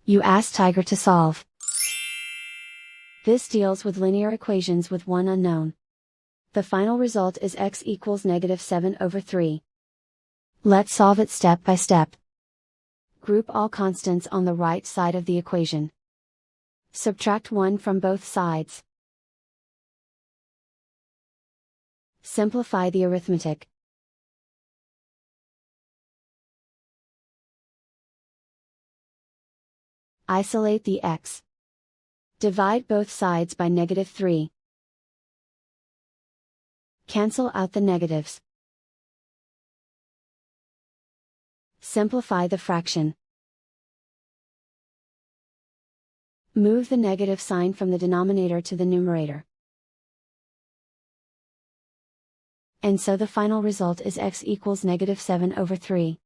You ask Tiger to solve. This deals with linear equations with one unknown. The final result is x equals -7/3. Let's solve it step by step. Group all constants on the right side of the equation. Subtract 1 from both sides. Simplify the arithmetic. Isolate the x. Divide both sides by -3. Cancel out the negatives. Simplify the fraction. Move the negative sign from the denominator to the numerator. And so the final result is x equals -7/3.